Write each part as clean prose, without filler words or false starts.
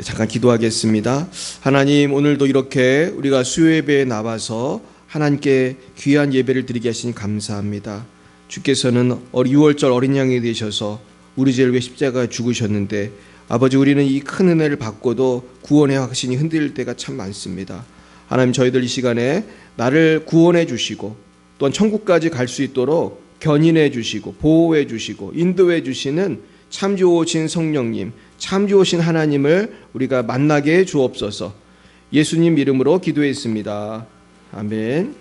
잠깐 기도하겠습니다. 하나님, 오늘도 이렇게 우리가 수요예배에 나와서 하나님께 귀한 예배를 드리게 하시니 감사합니다. 주께서는 6월절 어린 양이 되셔서 우리 죄를 위해 십자가에 죽으셨는데, 아버지, 우리는 이 큰 은혜를 받고도 구원의 확신이 흔들릴 때가 참 많습니다. 하나님, 저희들 이 시간에 나를 구원해 주시고 또한 천국까지 갈 수 있도록 견인해 주시고 보호해 주시고 인도해 주시는 참 좋으신 성령님, 참 좋으신 하나님을 우리가 만나게 해 주옵소서. 예수님 이름으로 기도했습니다. 아멘.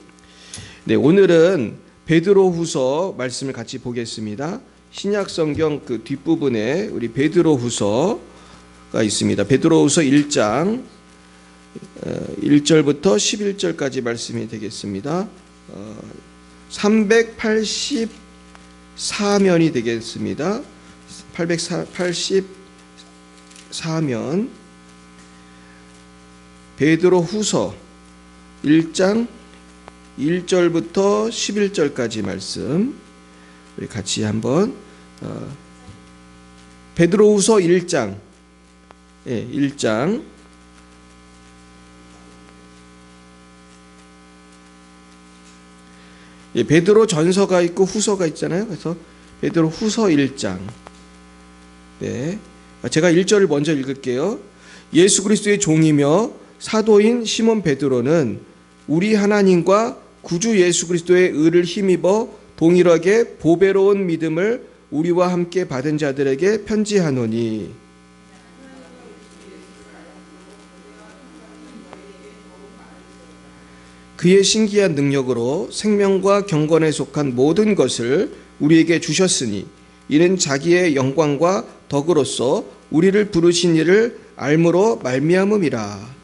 네, 오늘은 베드로후서 말씀을 같이 보겠습니다. 신약 성경 그 뒷부분에 우리 베드로후서가 있습니다. 베드로후서 1장 1절부터 11절까지 말씀이 되겠습니다. 384면이 되겠습니다. 884면 베드로후서 1장 1절부터 11절까지 말씀 우리 같이 한번 베드로후서 1장 1장 베드로 전서가 있고 후서가 있잖아요. 그래서 베드로 후서 1장. 네. 제가 1절을 먼저 읽을게요. 예수 그리스도의 종이며 사도인 시몬 베드로는 우리 하나님과 구주 예수 그리스도의 의를 힘입어 동일하게 보배로운 믿음을 우리와 함께 받은 자들에게 편지하노니, 그의 신기한 능력으로 생명과 경건에 속한 모든 것을 우리에게 주셨으니 이는 자기의 영광과 덕으로서 우리를 부르신 이를 알므로 말미암음이라.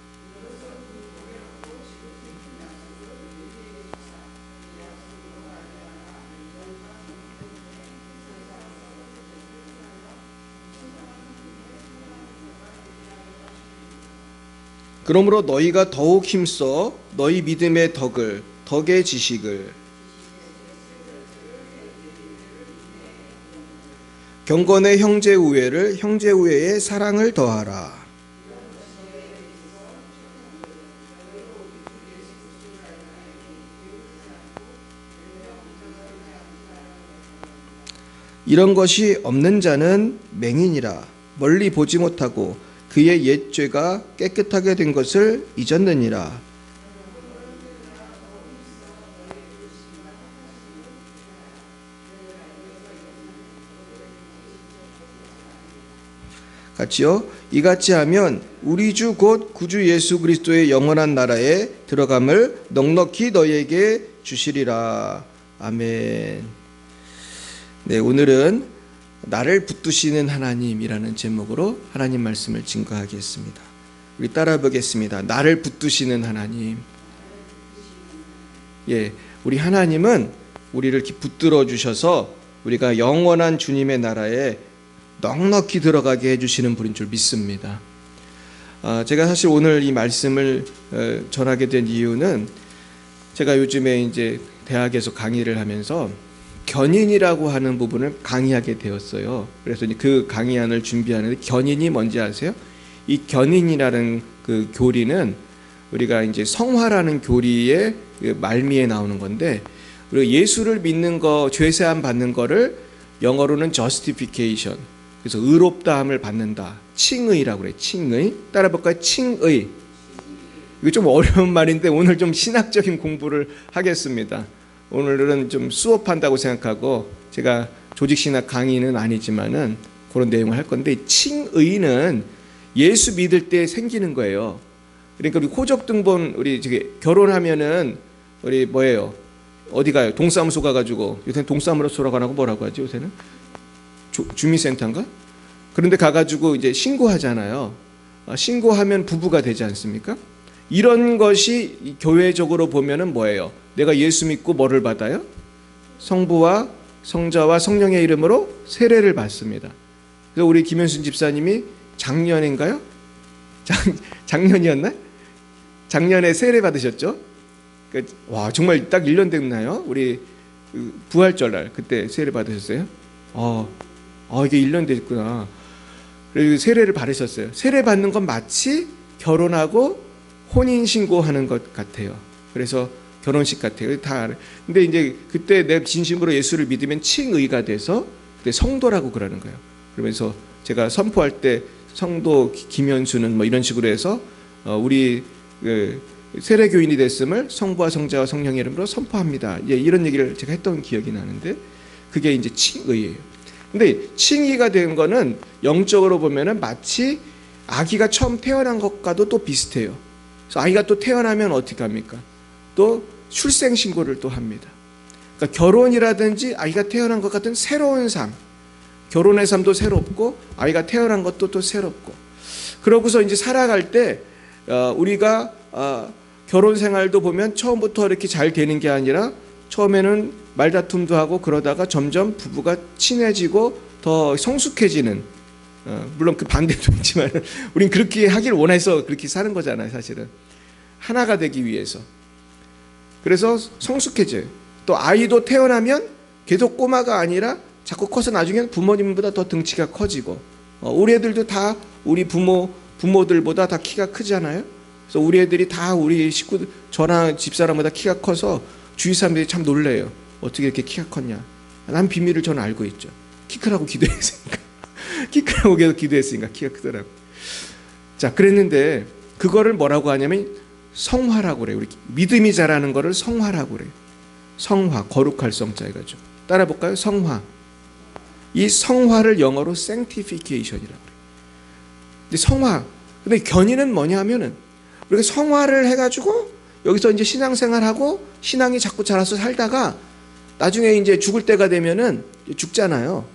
그러므로 너희가 더욱 힘써 너희 믿음의 덕을, 덕의 지식을, 경건의 형제 우애를, 형제 우애의 사랑을 더하라. 이런 것이 없는 자는 맹인이라. 멀리 보지 못하고 그의 옛 죄가 깨끗하게 된 것을 잊었느니라. 같이요. 이같이 하면 우리 주 곧 구주 예수 그리스도의 영원한 나라에 들어감을 넉넉히 너희에게 주시리라. 아멘. 네, 오늘은 나를 붙드시는 하나님이라는 제목으로 하나님 말씀을 증거하겠습니다. 우리 따라 보겠습니다. 나를 붙드시는 하나님. 예, 우리 하나님은 우리를 이렇게 붙들어 주셔서 우리가 영원한 주님의 나라에 넉넉히 들어가게 해주시는 분인 줄 믿습니다. 제가 사실 오늘 이 말씀을 전하게 된 이유는 제가 요즘에 이제 대학에서 강의를 하면서 견인이라고 하는 부분을 강의하게 되었어요. 그래서 그 강의안을 준비하는데 견인이 뭔지 아세요? 이 견인이라는 그 교리는 우리가 이제 성화라는 교리의 그 말미에 나오는 건데, 우리가 예수를 믿는 거, 죄사함 받는 거를 영어로는 justification, 그래서 의롭다함을 받는다. 칭의라고 그래요. 칭의. 따라 볼까요? 칭의. 이거 좀 어려운 말인데 오늘 좀 신학적인 공부를 하겠습니다. 오늘은 좀 수업한다고 생각하고, 제가 조직신학 강의는 아니지만은 그런 내용을 할 건데, 칭의는 예수 믿을 때 생기는 거예요. 그러니까 우리 호적등본, 우리 저기 결혼하면은 우리 뭐예요? 어디 가요? 동사무소 가가지고, 요새는 동사무소라고 안 하고 뭐라고 하지 요새는? 주민센터인가? 그런데 가가지고 이제 신고하잖아요. 신고하면 부부가 되지 않습니까? 이런 것이 교회적으로 보면은 뭐예요? 내가 예수 믿고 뭐를 받아요? 성부와 성자와 성령의 이름으로 세례를 받습니다. 그래서 우리 김현순 집사님이 작년인가요? 작년이었나? 작년에 세례 받으셨죠? 와, 정말 딱 1년 됐나요? 우리 부활절 날 그때 세례 받으셨어요? 이게 1년 됐구나. 그리고 세례를 받으셨어요. 세례 받는 건 마치 결혼하고 혼인 신고하는 것 같아요. 그래서 결혼식 같아요. 다. 근데 이제 그때 내 진심으로 예수를 믿으면 칭의가 돼서 그때 성도라고 그러는 거예요. 그러면서 제가 선포할 때 성도 김현수는 뭐 이런 식으로 해서 우리 세례교인이 됐음을 성부와 성자와 성령의 이름으로 선포합니다. 예, 이런 얘기를 제가 했던 기억이 나는데 그게 이제 칭의예요. 근데 칭의가 된 거는 영적으로 보면은 마치 아기가 처음 태어난 것과도 또 비슷해요. 그래서 아이가 또 태어나면 어떻게 합니까? 또 출생 신고를 또 합니다. 그러니까 결혼이라든지 아이가 태어난 것 같은 새로운 삶, 결혼의 삶도 새롭고 아이가 태어난 것도 또 새롭고, 그러고서 이제 살아갈 때 우리가 결혼 생활도 보면 처음부터 이렇게 잘 되는 게 아니라 처음에는 말다툼도 하고 그러다가 점점 부부가 친해지고 더 성숙해지는, 물론 그 반대도 있지만 우린 그렇게 하길 원해서 그렇게 사는 거잖아요. 사실은 하나가 되기 위해서. 그래서 성숙해져요. 또 아이도 태어나면 계속 꼬마가 아니라 자꾸 커서 나중에는 부모님보다 더 등치가 커지고, 우리 애들도 다 우리 부모들보다 다 키가 크잖아요. 그래서 우리 애들이 다 우리 식구들, 저랑 집사람보다 키가 커서 주위 사람들이 참 놀래요. 어떻게 이렇게 키가 컸냐. 난 비밀을 저는 알고 있죠. 키 크라고 기도했으니까. 키 크라고 계속 기도했으니까 키가 크더라고. 자, 그랬는데 그거를 뭐라고 하냐면 성화라고 그래요. 우리 믿음이 자라는 거를 성화라고 그래요. 성화, 거룩할 성자 해가지고. 따라 볼까요? 성화. 이 성화를 영어로 sanctification이라고 그래요. 근데 성화. 근데 견인은 뭐냐 하면은 우리가 성화를 해가지고 여기서 이제 신앙생활하고 신앙이 자꾸 자라서 살다가 나중에 이제 죽을 때가 되면은 죽잖아요.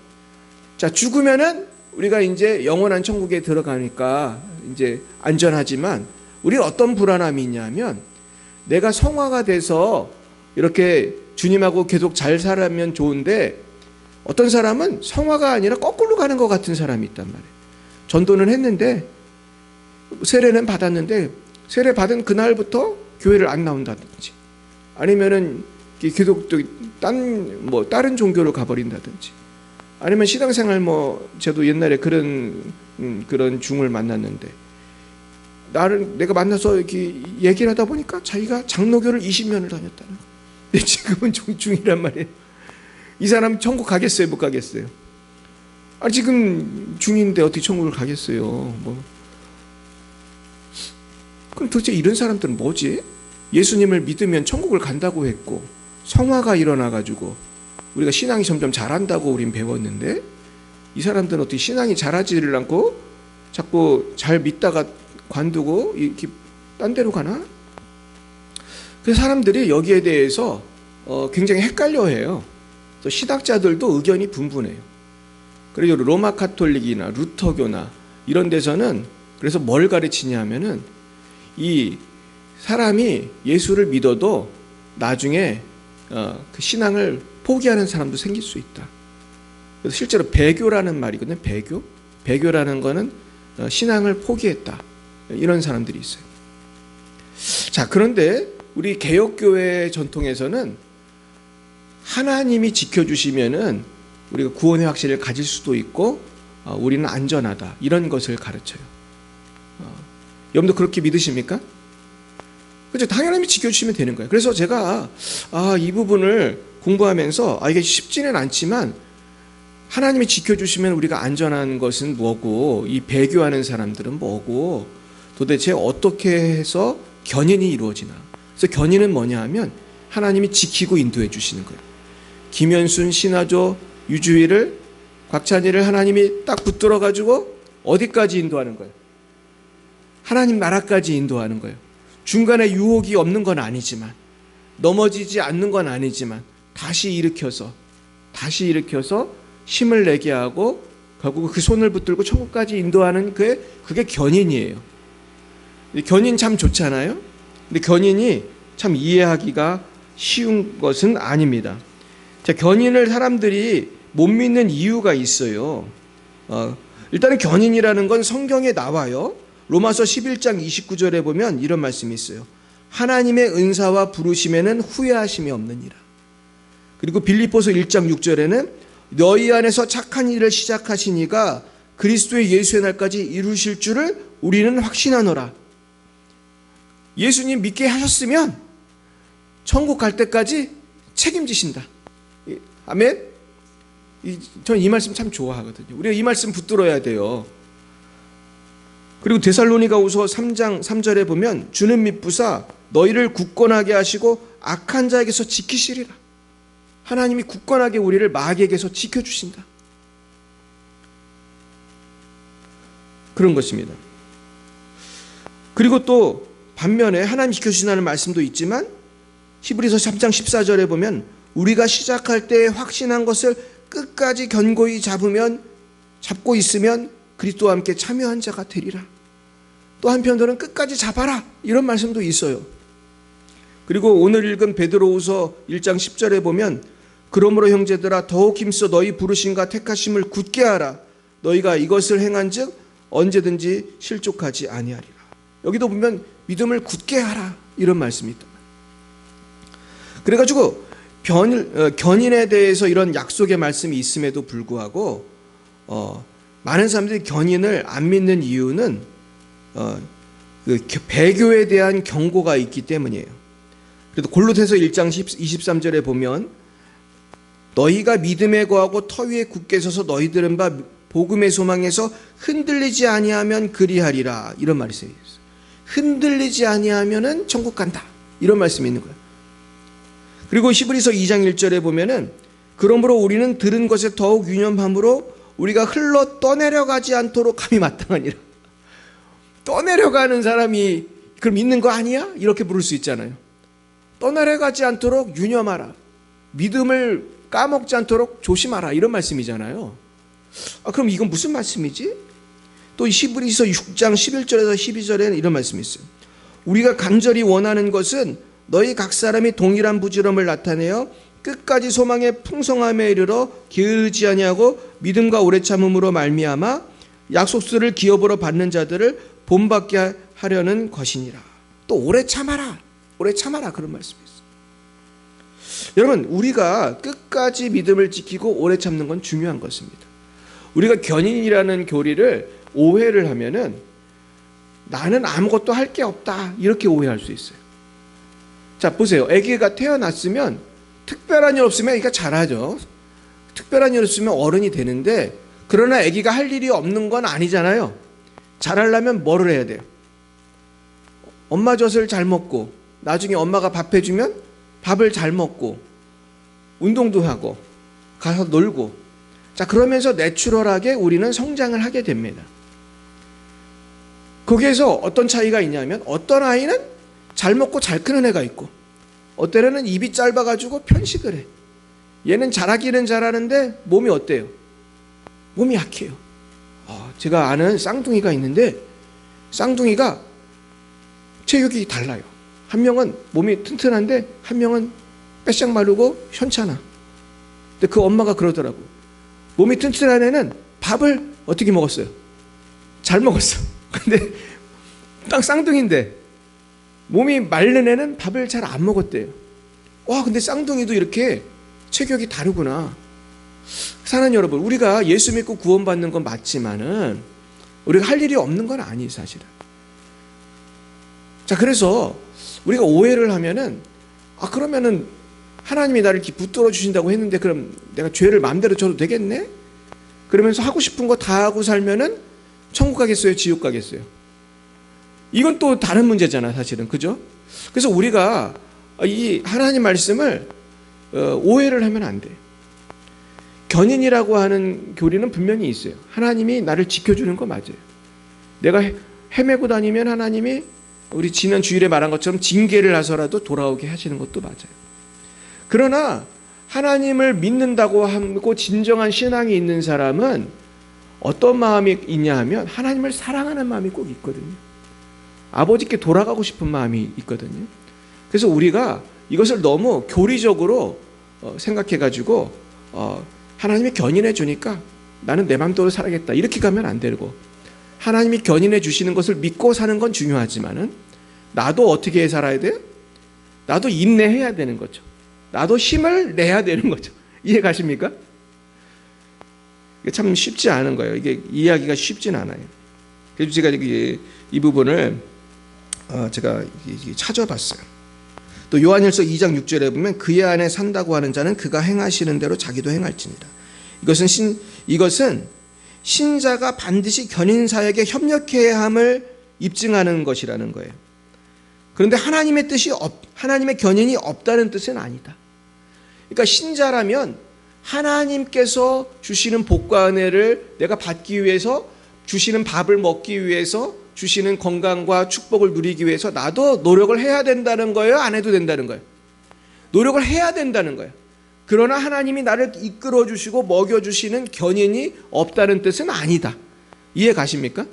자, 죽으면은 우리가 이제 영원한 천국에 들어가니까 이제 안전하지만 우리는 어떤 불안함이 있냐면 내가 성화가 돼서 이렇게 주님하고 계속 잘 살면 좋은데 어떤 사람은 성화가 아니라 거꾸로 가는 것 같은 사람이 있단 말이에요. 전도는 했는데 세례는 받았는데 세례 받은 그날부터 교회를 안 나온다든지 아니면은 계속 다른 종교로 가버린다든지 아니면 신앙생활 저도 옛날에 그런 중을 만났는데 내가 만나서 이렇게 얘기를 하다 보니까 자기가 장로교를 20년을 다녔다는 거예요. 근데 지금은 중이란 말이에요. 이 사람 천국 가겠어요? 못 가겠어요? 지금 중인데 어떻게 천국을 가겠어요? 그럼 도대체 이런 사람들은 뭐지? 예수님을 믿으면 천국을 간다고 했고 성화가 일어나가지고 우리가 신앙이 점점 잘한다고 우린 배웠는데 이 사람들은 어떻게 신앙이 잘하지를 않고 자꾸 잘 믿다가 관두고 이렇게 딴 데로 가나? 그래서 사람들이 여기에 대해서 굉장히 헷갈려해요. 신학자들도 의견이 분분해요. 그리고 로마 카톨릭이나 루터교나 이런 데서는 그래서 뭘 가르치냐 하면은 이 사람이 예수를 믿어도 나중에 그 신앙을 포기하는 사람도 생길 수 있다. 그래서 실제로 배교라는 말이거든요. 배교라는 거는 신앙을 포기했다. 이런 사람들이 있어요. 자, 그런데 우리 개혁교회 전통에서는 하나님이 지켜주시면은 우리가 구원의 확신을 가질 수도 있고 우리는 안전하다. 이런 것을 가르쳐요. 여러분도 그렇게 믿으십니까? 그렇죠. 당연히 지켜주시면 되는 거예요. 그래서 제가 이 부분을 공부하면서 이게 쉽지는 않지만 하나님이 지켜주시면 우리가 안전한 것은 뭐고 이 배교하는 사람들은 뭐고 도대체 어떻게 해서 견인이 이루어지나. 그래서 견인은 뭐냐 하면 하나님이 지키고 인도해 주시는 거예요. 김현순 신화조 유주일을 곽찬희를 하나님이 딱 붙들어 가지고 어디까지 인도하는 거예요? 하나님 나라까지 인도하는 거예요. 중간에 유혹이 없는 건 아니지만 넘어지지 않는 건 아니지만 다시 일으켜서 힘을 내게 하고 결국 그 손을 붙들고 천국까지 인도하는 그게 견인이에요. 견인 참 좋잖아요. 근데 견인이 참 이해하기가 쉬운 것은 아닙니다. 자, 견인을 사람들이 못 믿는 이유가 있어요. 일단은 견인이라는 건 성경에 나와요. 로마서 11장 29절에 보면 이런 말씀이 있어요. 하나님의 은사와 부르심에는 후회하심이 없느니라. 그리고 빌립보서 1장 6절에는 너희 안에서 착한 일을 시작하신 이가 그리스도의 예수의 날까지 이루실 줄을 우리는 확신하노라. 예수님 믿게 하셨으면 천국 갈 때까지 책임지신다. 아멘? 저는 이 말씀 참 좋아하거든요. 우리가 이 말씀 붙들어야 돼요. 그리고 데살로니가후서 3장 3절에 보면 주는 믿부사 너희를 굳건하게 하시고 악한 자에게서 지키시리라. 하나님이 굳건하게 우리를 마귀에게서 지켜주신다. 그런 것입니다. 그리고 또 반면에 하나님 지켜주신다는 말씀도 있지만 히브리서 3장 14절에 보면 우리가 시작할 때 확신한 것을 끝까지 견고히 잡고 있으면 그리스도와 함께 참여한 자가 되리라. 또 한편으로는 끝까지 잡아라, 이런 말씀도 있어요. 그리고 오늘 읽은 베드로후서 1장 10절에 보면 그러므로 형제들아 더욱 힘써 너희 부르심과 택하심을 굳게 하라. 너희가 이것을 행한즉 언제든지 실족하지 아니하리라. 여기도 보면 믿음을 굳게 하라, 이런 말씀이 있다. 그래가지고 견인에 대해서 이런 약속의 말씀이 있음에도 불구하고 많은 사람들이 견인을 안 믿는 이유는 배교에 대한 경고가 있기 때문이에요. 그래도 골로새서 1장 23절에 보면 너희가 믿음에 거하고 터 위에 굳게 서서 너희들은 바 복음의 소망에서 흔들리지 아니하면 그리하리라, 이런 말이 있어요. 흔들리지 아니하면은 천국 간다, 이런 말씀이 있는 거예요. 그리고 히브리서 2장 1절에 보면은 그러므로 우리는 들은 것에 더욱 유념함으로 우리가 흘러 떠내려가지 않도록 감히 마땅하니라. 떠내려가는 사람이 그럼 있는 거 아니야? 이렇게 부를 수 있잖아요. 떠내려가지 않도록 유념하라. 믿음을 까먹지 않도록 조심하라, 이런 말씀이잖아요. 그럼 이건 무슨 말씀이지? 또 히브리서 6장 11절에서 12절에는 이런 말씀이 있어요. 우리가 간절히 원하는 것은 너희 각 사람이 동일한 부지런을 나타내어 끝까지 소망의 풍성함에 이르러 게으르지 아니하고 믿음과 오래 참음으로 말미암아 약속수를 기업으로 받는 자들을 본받게 하려는 것이니라. 또 오래 참아라, 오래 참아라, 그런 말씀이 있어요. 여러분, 우리가 끝까지 믿음을 지키고 오래 참는 건 중요한 것입니다. 우리가 견인이라는 교리를 오해를 하면은 나는 아무것도 할 게 없다, 이렇게 오해할 수 있어요. 자, 보세요. 아기가 태어났으면 특별한 일 없으면 아기가 잘하죠. 특별한 일 없으면 어른이 되는데, 그러나 아기가 할 일이 없는 건 아니잖아요. 잘하려면 뭐를 해야 돼요? 엄마 젖을 잘 먹고, 나중에 엄마가 밥 해주면 밥을 잘 먹고, 운동도 하고, 가서 놀고. 자, 그러면서 내추럴하게 우리는 성장을 하게 됩니다. 거기에서 어떤 차이가 있냐면, 어떤 아이는 잘 먹고 잘 크는 애가 있고, 어떤 애는 입이 짧아가지고 편식을 해. 얘는 잘하기는 잘하는데 몸이 어때요? 몸이 약해요. 제가 아는 쌍둥이가 있는데 쌍둥이가 체격이 달라요. 한 명은 몸이 튼튼한데 한 명은 빼싹 마르고 현찮아. 근데 그 엄마가 그러더라고. 몸이 튼튼한 애는 밥을 어떻게 먹었어요? 잘 먹었어. 근데 딱 쌍둥이인데 몸이 마른 애는 밥을 잘 안 먹었대요. 와, 근데 쌍둥이도 이렇게 체격이 다르구나. 사랑하는 여러분, 우리가 예수 믿고 구원받는 건 맞지만은 우리가 할 일이 없는 건 아니에요, 사실은. 자, 그래서 우리가 오해를 하면은 그러면은 하나님이 나를 이렇게 붙들어 주신다고 했는데 그럼 내가 죄를 마음대로 져도 되겠네? 그러면서 하고 싶은 거 다 하고 살면은 천국 가겠어요, 지옥 가겠어요? 이건 또 다른 문제잖아, 사실은. 그죠? 그래서 우리가 이 하나님 말씀을 오해를 하면 안 돼요. 견인이라고 하는 교리는 분명히 있어요. 하나님이 나를 지켜주는 거 맞아요. 내가 헤매고 다니면 하나님이 우리 지난 주일에 말한 것처럼 징계를 하서라도 돌아오게 하시는 것도 맞아요. 그러나 하나님을 믿는다고 하고 진정한 신앙이 있는 사람은 어떤 마음이 있냐 하면 하나님을 사랑하는 마음이 꼭 있거든요. 아버지께 돌아가고 싶은 마음이 있거든요. 그래서 우리가 이것을 너무 교리적으로 생각해가지고 하나님이 견인해 주니까 나는 내 마음대로 살아야겠다, 이렇게 가면 안 되고, 하나님이 견인해 주시는 것을 믿고 사는 건 중요하지만은 나도 어떻게 살아야 돼요? 나도 인내해야 되는 거죠. 나도 힘을 내야 되는 거죠. 이해 가십니까? 이게 참 쉽지 않은 거예요. 이게 이해하기가 쉽진 않아요. 그래서 제가 이 부분을 제가 찾아봤어요. 또 요한일서 2장 6절에 보면 그의 안에 산다고 하는 자는 그가 행하시는 대로 자기도 행할지니라. 이것은 신자가 반드시 견인사에게 협력해야 함을 입증하는 것이라는 거예요. 그런데 하나님의 하나님의 견인이 없다는 뜻은 아니다. 그러니까 신자라면 하나님께서 주시는 복과 은혜를 내가 받기 위해서, 주시는 밥을 먹기 위해서, 주시는 건강과 축복을 누리기 위해서 나도 노력을 해야 된다는 거예요? 안 해도 된다는 거예요? 노력을 해야 된다는 거예요. 그러나 하나님이 나를 이끌어 주시고 먹여 주시는 견인이 없다는 뜻은 아니다. 이해 가십니까?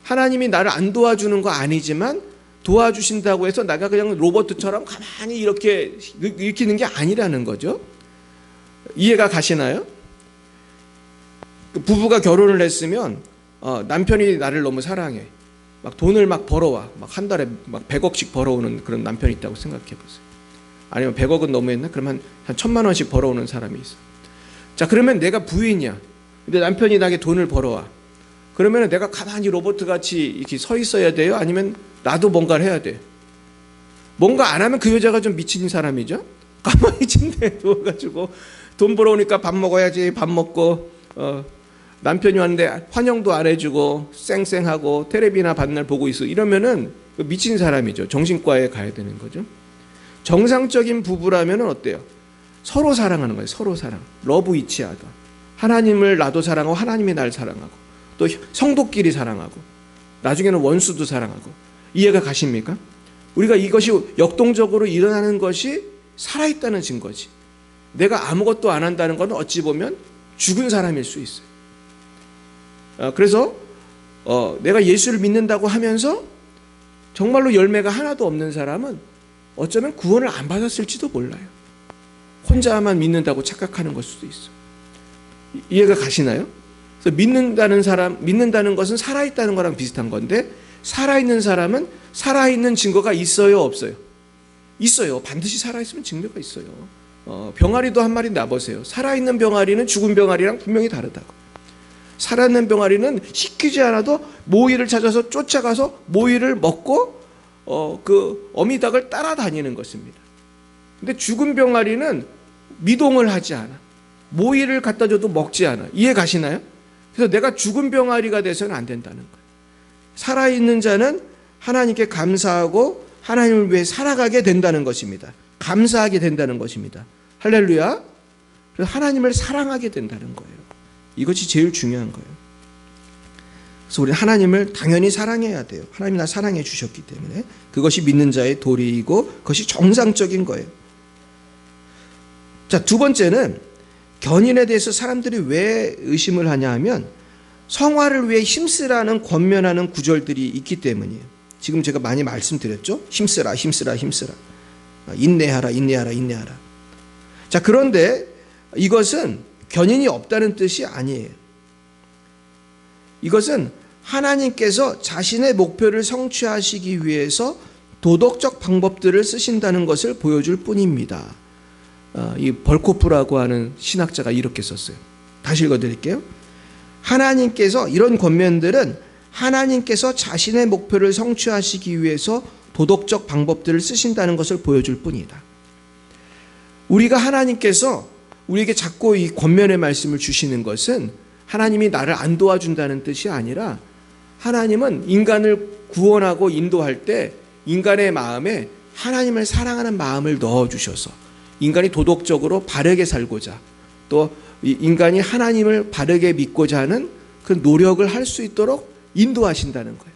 하나님이 나를 안 도와주는 거 아니지만 도와주신다고 해서 내가 그냥 로봇처럼 가만히 이렇게 익히는 게 아니라는 거죠. 이해가 가시나요? 부부가 결혼을 했으면 남편이 나를 너무 사랑해. 막 돈을 막 벌어와. 막 한 달에 막 100억씩 벌어오는 그런 남편이 있다고 생각해 보세요. 아니면 100억은 너무했나? 그러면 한 1000만 원씩 벌어오는 사람이 있어. 자, 그러면 내가 부인이야. 근데 남편이 나에게 돈을 벌어와. 그러면 내가 가만히 로봇같이 이렇게 서 있어야 돼요? 아니면 나도 뭔가를 해야 돼? 뭔가 안 하면 그 여자가 좀 미친 사람이죠? 가만히 침대에 누워가지고 돈 벌어오니까 밥 먹어야지. 밥 먹고 남편이 왔는데 환영도 안 해주고 쌩쌩하고 텔레비나 반날 보고 있어. 이러면은 미친 사람이죠. 정신과에 가야 되는 거죠. 정상적인 부부라면 어때요? 서로 사랑하는 거예요. 서로 사랑. 러브 이치하다. 하나님을 나도 사랑하고 하나님이 날 사랑하고 또 성도끼리 사랑하고 나중에는 원수도 사랑하고. 이해가 가십니까? 우리가 이것이 역동적으로 일어나는 것이 살아있다는 증거지. 내가 아무것도 안 한다는 건 어찌 보면 죽은 사람일 수 있어요. 그래서 내가 예수를 믿는다고 하면서 정말로 열매가 하나도 없는 사람은 어쩌면 구원을 안 받았을지도 몰라요. 혼자만 믿는다고 착각하는 걸 수도 있어. 이해가 가시나요? 그래서 믿는다는 것은 살아있다는 거랑 비슷한 건데, 살아있는 사람은 살아있는 증거가 있어요, 없어요? 있어요. 반드시 살아있으면 증거가 있어요. 병아리도 한 마리 놔보세요. 살아있는 병아리는 죽은 병아리랑 분명히 다르다고. 살아있는 병아리는 시키지 않아도 모이를 찾아서 쫓아가서 모이를 먹고 그 어미닭을 따라다니는 것입니다. 근데 죽은 병아리는 미동을 하지 않아. 모이를 갖다 줘도 먹지 않아. 이해 가시나요? 그래서 내가 죽은 병아리가 돼서는 안 된다는 거예요. 살아있는 자는 하나님께 감사하고 하나님을 위해 살아가게 된다는 것입니다. 감사하게 된다는 것입니다. 할렐루야. 그래서 하나님을 사랑하게 된다는 거예요. 이것이 제일 중요한 거예요. 그래서 우리 하나님을 당연히 사랑해야 돼요. 하나님이 나 사랑해 주셨기 때문에 그것이 믿는 자의 도리이고 그것이 정상적인 거예요. 자, 두 번째는 견인에 대해서 사람들이 왜 의심을 하냐 하면 성화를 위해 힘쓰라는 권면하는 구절들이 있기 때문이에요. 지금 제가 많이 말씀드렸죠. 힘쓰라, 힘쓰라, 힘쓰라. 인내하라, 인내하라, 인내하라. 자, 그런데 이것은 견인이 없다는 뜻이 아니에요. 이것은 하나님께서 자신의 목표를 성취하시기 위해서 도덕적 방법들을 쓰신다는 것을 보여줄 뿐입니다. 이 벌코프라고 하는 신학자가 이렇게 썼어요. 다시 읽어드릴게요. 하나님께서 이런 권면들은 하나님께서 자신의 목표를 성취하시기 위해서 도덕적 방법들을 쓰신다는 것을 보여줄 뿐이다. 우리가 하나님께서 우리에게 자꾸 이 권면의 말씀을 주시는 것은 하나님이 나를 안 도와준다는 뜻이 아니라 하나님은 인간을 구원하고 인도할 때 인간의 마음에 하나님을 사랑하는 마음을 넣어주셔서 인간이 도덕적으로 바르게 살고자 또 인간이 하나님을 바르게 믿고자 하는 그 노력을 할 수 있도록 인도하신다는 거예요.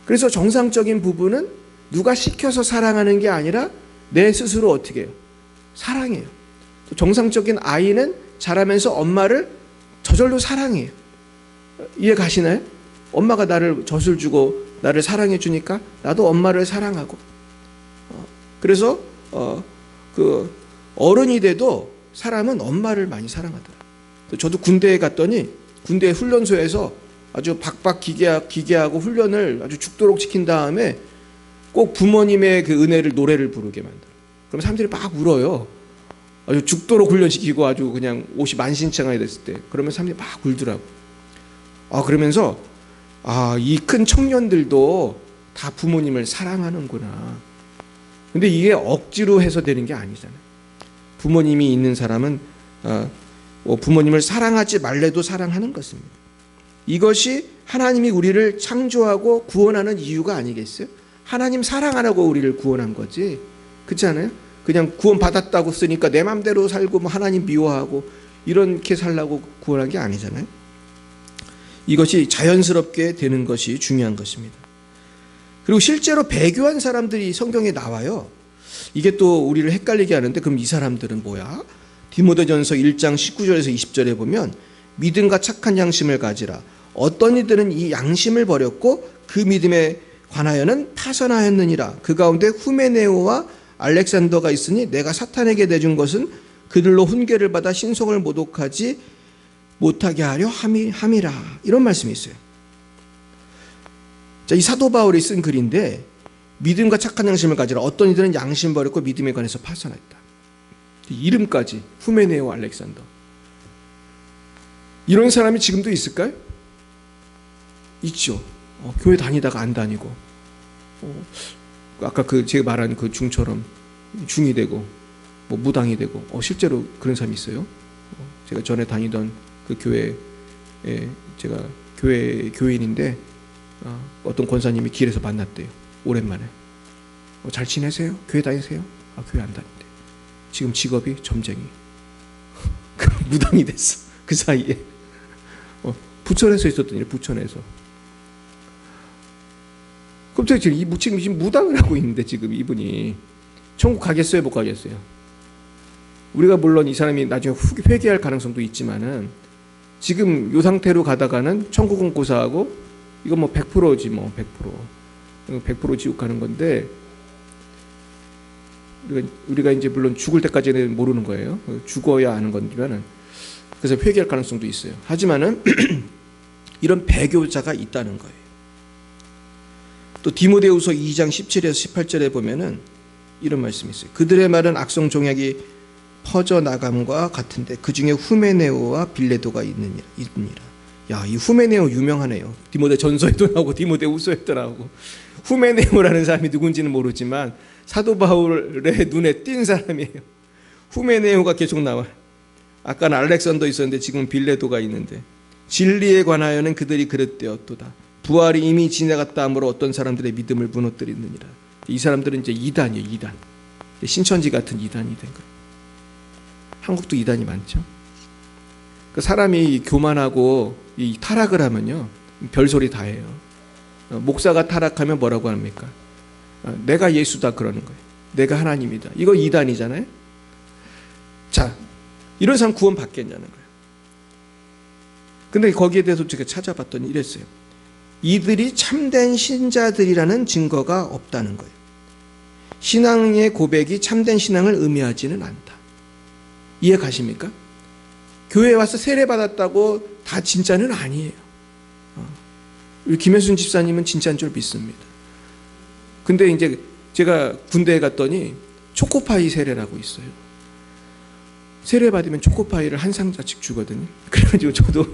그래서 정상적인 부부는 누가 시켜서 사랑하는 게 아니라 내 스스로 어떻게 해요? 사랑해요. 또 정상적인 아이는 자라면서 엄마를 저절로 사랑해요. 이해 가시나요? 엄마가 나를 젖을 주고 나를 사랑해 주니까 나도 엄마를 사랑하고 그래서 그 어른이 돼도 사람은 엄마를 많이 사랑하더라. 저도 군대에 갔더니 군대 훈련소에서 아주 박박 기계하고 훈련을 아주 죽도록 시킨 다음에 꼭 부모님의 그 은혜를 노래를 부르게 만들어. 그럼 사람들이 막 울어요. 아주 죽도록 훈련시키고 아주 그냥 옷이 만신창이 됐을 때 그러면 사람들이 막 울더라고. 그러면서 이 큰 청년들도 다 부모님을 사랑하는구나. 근데 이게 억지로 해서 되는 게 아니잖아요. 부모님이 있는 사람은 부모님을 사랑하지 말래도 사랑하는 것입니다. 이것이 하나님이 우리를 창조하고 구원하는 이유가 아니겠어요? 하나님 사랑하라고 우리를 구원한 거지. 그렇지 않아요? 그냥 구원 받았다고 쓰니까 내 맘대로 살고 뭐 하나님 미워하고 이렇게 살라고 구원한 게 아니잖아요. 이것이 자연스럽게 되는 것이 중요한 것입니다. 그리고 실제로 배교한 사람들이 성경에 나와요. 이게 또 우리를 헷갈리게 하는데 그럼 이 사람들은 뭐야? 디모데전서 1장 19절에서 20절에 보면 믿음과 착한 양심을 가지라. 어떤 이들은 이 양심을 버렸고 그 믿음에 관하여는 파선하였느니라. 그 가운데 후메네오와 알렉산더가 있으니 내가 사탄에게 내준 것은 그들로 훈계를 받아 신성을 모독하지 못하게 하려 함이라. 이런 말씀이 있어요. 자, 이 사도 바울이 쓴 글인데 믿음과 착한 양심을 가지라. 어떤 이들은 양심 버렸고 믿음에 관해서 파선했다. 이름까지 후메네오, 알렉산더. 이런 사람이 지금도 있을까요? 있죠. 교회 다니다가 안 다니고 아까 제가 말한 그 중처럼 중이 되고 뭐 무당이 되고 실제로 그런 사람이 있어요. 제가 전에 다니던 그 교회에 제가 교인인데 어떤 권사님이 길에서 만났대요. 오랜만에. 잘 지내세요? 교회 다니세요? 교회 안 다닌대. 지금 직업이 점쟁이. 무당이 됐어. 그 사이에. 부천에서 있었던 일, 부천에서. 갑자기 지금 무당을 하고 있는데 지금 이분이 천국 가겠어요, 못 가겠어요? 우리가 물론 이 사람이 나중에 회개할 가능성도 있지만은 지금 이 상태로 가다가는 천국은 고사하고 이건 뭐 100%지 뭐 100% 지옥 가는 건데 우리가 이제 물론 죽을 때까지는 모르는 거예요. 죽어야 아는 건지만은 그래서 회개할 가능성도 있어요. 하지만은 이런 배교자가 있다는 거예요. 또 디모데후서 2장 17에서 18절에 보면은 이런 말씀이 있어요. 그들의 말은 악성 종약이 퍼져 나감과 같은데 그 중에 후메네오와 빌레도가 있느니라. 야, 이 후메네오 유명하네요. 디모데 전서에도 나오고 디모데 후서에도 나오고. 후메네오라는 사람이 누군지는 모르지만 사도 바울의 눈에 띈 사람이에요. 후메네오가 계속 나와요. 아까는 알렉산더 있었는데 지금 빌레도가 있는데 진리에 관하여는 그들이 그랬되었도다. 부활이 이미 지나갔다 하므로 어떤 사람들의 믿음을 무너뜨리느니라. 이 사람들은 이제 이단이에요. 이단. 신천지 같은 이단이 된 거예요. 한국도 이단이 많죠. 그 사람이 교만하고 이 타락을 하면요 별소리 다 해요. 목사가 타락하면 뭐라고 합니까? 내가 예수다 그러는 거예요. 내가 하나님이다. 이거 이단이잖아요. 자, 이런 사람 구원 받겠냐는 거예요. 근데 거기에 대해서 제가 찾아봤더니 이랬어요. 이들이 참된 신자들이라는 증거가 없다는 거예요. 신앙의 고백이 참된 신앙을 의미하지는 않다. 이해 가십니까? 교회에 와서 세례받았다고 다 진짜는 아니에요. 우리 김혜순 집사님은 진짜인 줄 믿습니다. 근데 이제 제가 군대에 갔더니 초코파이 세례라고 있어요. 세례받으면 초코파이를 한 상자씩 주거든요. 그래가지고 저도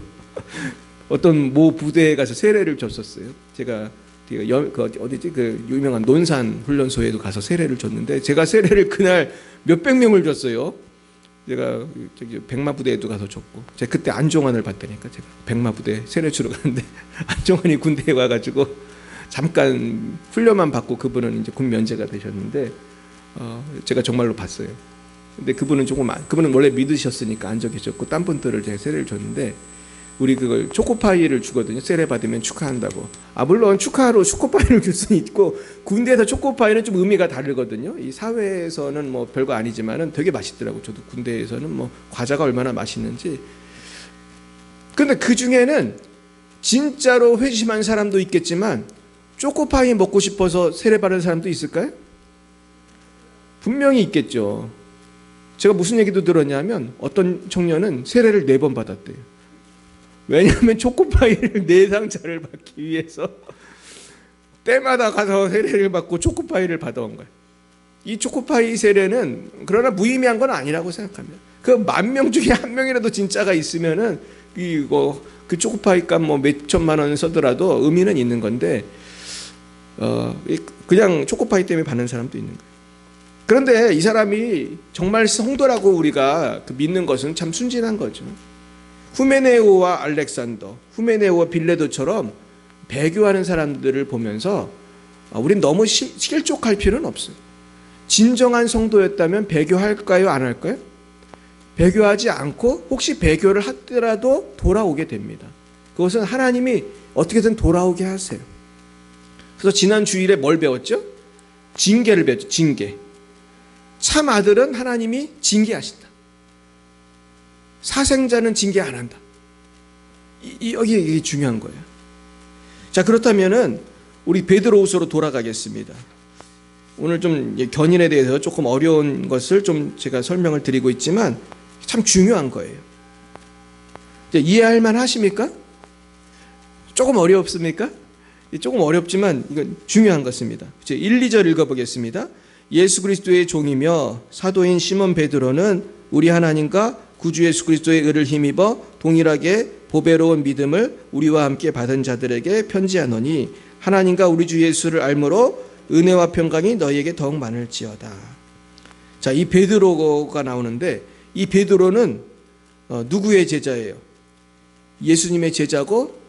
어떤 모 부대에 가서 세례를 줬었어요. 제가 그 유명한 논산 훈련소에도 가서 세례를 줬는데 제가 세례를 그날 몇백 명을 줬어요. 제가 저기 백마 부대에도 가서 줬고 제가 그때 안종환을 봤다니까 제가 백마 부대 세례 주러 가는데 안종환이 군대에 와가지고 잠깐 훈련만 받고 그분은 이제 군 면제가 되셨는데 제가 정말로 봤어요. 근데 그분은 그분은 원래 믿으셨으니까 앉아 계셨고 딴 분들을 제가 세례를 줬는데 우리 그걸 초코파이를 주거든요. 세례 받으면 축하한다고. 물론 축하로 초코파이를 줄 수는 있고 군대에서 초코파이는 좀 의미가 다르거든요. 이 사회에서는 뭐 별거 아니지만은 되게 맛있더라고. 저도 군대에서는 뭐 과자가 얼마나 맛있는지. 근데 그 중에는 진짜로 회심한 사람도 있겠지만 초코파이 먹고 싶어서 세례 받은 사람도 있을까요? 분명히 있겠죠. 제가 무슨 얘기도 들었냐면 어떤 청년은 세례를 4번 받았대요. 왜냐하면 초코파이를 4상자를 받기 위해서 때마다 가서 세례를 받고 초코파이를 받아온 거예요. 이 초코파이 세례는 그러나 무의미한 건 아니라고 생각합니다. 그 10,000명 중에 1명이라도 진짜가 있으면은 이거 그 초코파이 값 뭐 몇천만 원 써더라도 의미는 있는 건데 그냥 초코파이 때문에 받는 사람도 있는 거예요. 그런데 이 사람이 정말 성도라고 우리가 믿는 것은 참 순진한 거죠. 후메네오와 알렉산더, 후메네오와 빌레도처럼 배교하는 사람들을 보면서 우린 너무 실족할 필요는 없어요. 진정한 성도였다면 배교할까요? 안 할까요? 배교하지 않고 혹시 배교를 하더라도 돌아오게 됩니다. 그것은 하나님이 어떻게든 돌아오게 하세요. 그래서 지난 주일에 뭘 배웠죠? 징계를 배웠죠. 징계. 참 아들은 하나님이 징계하신다. 사생자는 징계 안 한다. 여기 이게 중요한 거예요. 자, 그렇다면은 우리 베드로후서로 돌아가겠습니다. 오늘 좀 견인에 대해서 조금 어려운 것을 좀 제가 설명을 드리고 있지만 참 중요한 거예요. 이해할 만 하십니까? 조금 어렵습니까? 조금 어렵지만 이건 중요한 것입니다. 1, 2절 읽어보겠습니다. 예수 그리스도의 종이며 사도인 시몬 베드로는 우리 하나님과 구주 예수 그리스도의 의를 힘입어 동일하게 보배로운 믿음을 우리와 함께 받은 자들에게 편지하노니 하나님과 우리 주 예수를 알므로 은혜와 평강이 너희에게 더욱 많을지어다. 자, 이 베드로가 나오는데 이 베드로는 누구의 제자예요? 예수님의 제자고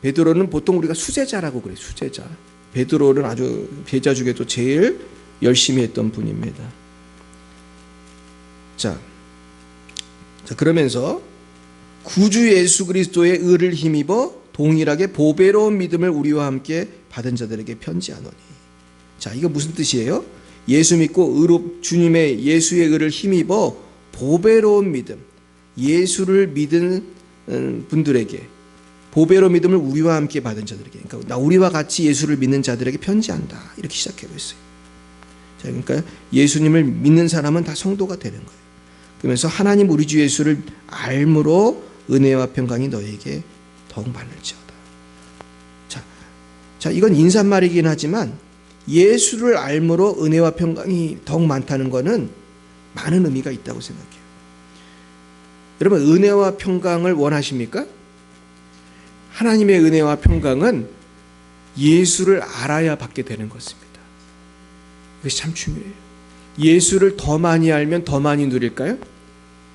베드로는 보통 우리가 수제자라고 그래요. 수제자. 베드로는 아주 제자 중에도 제일 열심히 했던 분입니다. 자, 그러면서 구주 예수 그리스도의 의를 힘입어 동일하게 보배로운 믿음을 우리와 함께 받은 자들에게 편지하노니. 자, 이거 무슨 뜻이에요? 예수 믿고 주님의 예수의 의를 힘입어 보배로운 믿음, 예수를 믿은 분들에게 보배로운 믿음을 우리와 함께 받은 자들에게, 그러니까 우리와 같이 예수를 믿는 자들에게 편지한다. 이렇게 시작하고 있어요. 자, 그러니까 예수님을 믿는 사람은 다 성도가 되는 거예요. 그러면서 하나님 우리 주 예수를 알므로 은혜와 평강이 너에게 더욱 많을지어다. 자, 이건 인사말이긴 하지만 예수를 알므로 은혜와 평강이 더욱 많다는 것은 많은 의미가 있다고 생각해요. 여러분, 은혜와 평강을 원하십니까? 하나님의 은혜와 평강은 예수를 알아야 받게 되는 것입니다. 이것이 참 중요해요. 예수를 더 많이 알면 더 많이 누릴까요?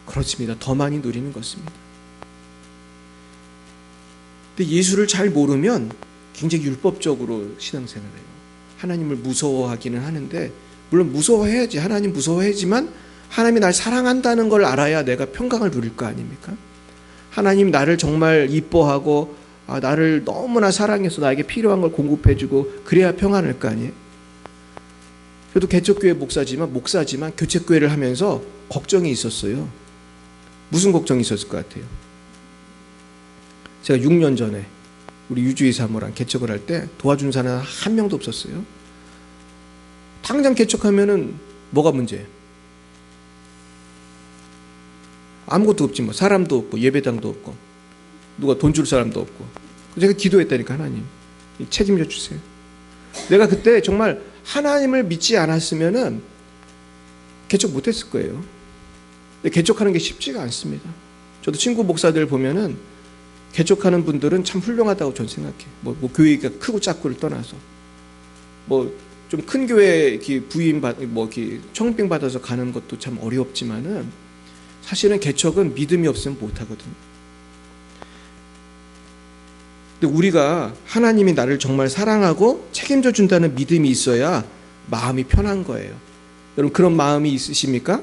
그렇습니다. 더 많이 누리는 것입니다. 근데 예수를 잘 모르면 굉장히 율법적으로 신앙생활을 해요. 하나님을 무서워하기는 하는데, 물론 무서워해야지, 하나님 무서워해야지만 하나님이 날 사랑한다는 걸 알아야 내가 평강을 누릴 거 아닙니까? 하나님 나를 정말 이뻐하고 나를 너무나 사랑해서 나에게 필요한 걸 공급해주고 그래야 평안할 거 아니에요? 저도 개척교회 목사지만 교체교회를 하면서 걱정이 있었어요. 무슨 걱정이 있었을 것 같아요? 제가 6년 전에 우리 유주희 사모랑 개척을 할 때 도와준 사람 한 명도 없었어요. 당장 개척하면은 뭐가 문제예요? 아무것도 없지 뭐. 사람도 없고 예배당도 없고 누가 돈 줄 사람도 없고. 제가 기도했다니까. 하나님 책임져 주세요. 내가 그때 정말 하나님을 믿지 않았으면은 개척 못했을 거예요. 근데 개척하는 게 쉽지가 않습니다. 저도 친구 목사들 보면은 개척하는 분들은 참 훌륭하다고 저는 생각해요. 뭐 교회가 크고 작고를 떠나서 뭐 좀 큰 교회 부임 청빙 받아서 가는 것도 참 어렵지만은 사실은 개척은 믿음이 없으면 못 하거든요. 근데 우리가 하나님이 나를 정말 사랑하고 책임져 준다는 믿음이 있어야 마음이 편한 거예요. 여러분 그런 마음이 있으십니까?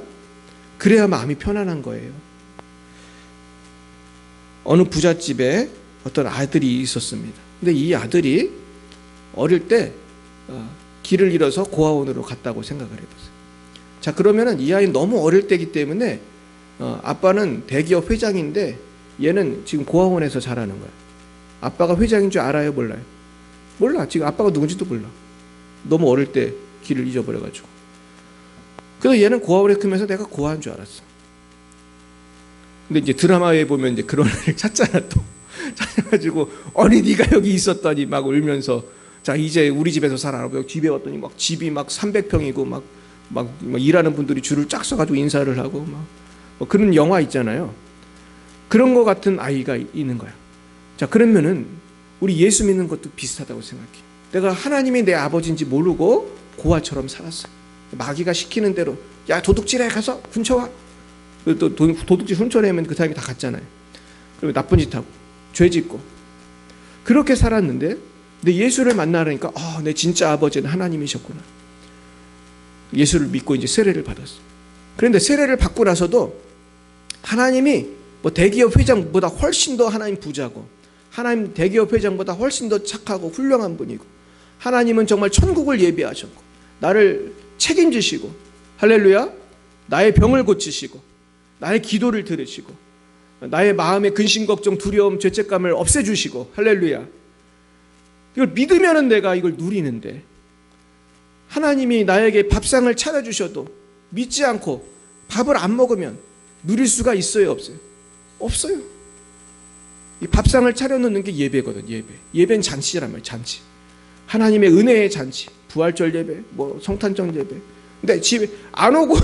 그래야 마음이 편안한 거예요. 어느 부잣집에 어떤 아들이 있었습니다. 근데 이 아들이 어릴 때 길을 잃어서 고아원으로 갔다고 생각을 해보세요. 자, 그러면은 이 아이는 너무 어릴 때이기 때문에 아빠는 대기업 회장인데 얘는 지금 고아원에서 자라는 거야. 아빠가 회장인 줄 알아요? 몰라요? 몰라. 지금 아빠가 누군지도 몰라. 너무 어릴 때 길을 잊어버려가지고. 그래서 얘는 고아원에 크면서 내가 고아인 줄 알았어. 근데 이제 드라마에 보면 이제 그런 애를 찾잖아 또. 찾아가지고 아니 네가 여기 있었더니 막 울면서 자 이제 우리 집에서 살아. 여기 집에 왔더니 막 집이 막 300평이고 막 막 일하는 분들이 줄을 쫙 서가지고 인사를 하고 뭐 그런 영화 있잖아요. 그런 거 같은 아이가 있는 거야. 자, 그러면은 우리 예수 믿는 것도 비슷하다고 생각해. 내가 하나님이 내 아버지인지 모르고 고아처럼 살았어요. 마귀가 시키는 대로 야 도둑질해 가서 훔쳐와. 또 도둑질 훔쳐내면 그 사람이 다 갔잖아요. 그리고 나쁜 짓 하고 죄 짓고 그렇게 살았는데 근데 예수를 만나니까 내 진짜 아버지는 하나님이셨구나. 예수를 믿고 이제 세례를 받았어. 그런데 세례를 받고 나서도 하나님이 뭐 대기업 회장보다 훨씬 더 하나님 부자고 하나님 대기업 회장보다 훨씬 더 착하고 훌륭한 분이고 하나님은 정말 천국을 예비하셨고 나를 책임지시고 할렐루야 나의 병을 고치시고 나의 기도를 들으시고 나의 마음의 근심 걱정 두려움 죄책감을 없애주시고 할렐루야 이걸 믿으면은 내가 이걸 누리는데 하나님이 나에게 밥상을 차려주셔도 믿지 않고 밥을 안 먹으면 누릴 수가 있어요 없어요? 없어요. 이 밥상을 차려놓는 게 예배거든. 예배는 잔치란 말이야. 잔치. 하나님의 은혜의 잔치. 부활절 예배, 뭐 성탄절 예배. 근데 집에 안 오고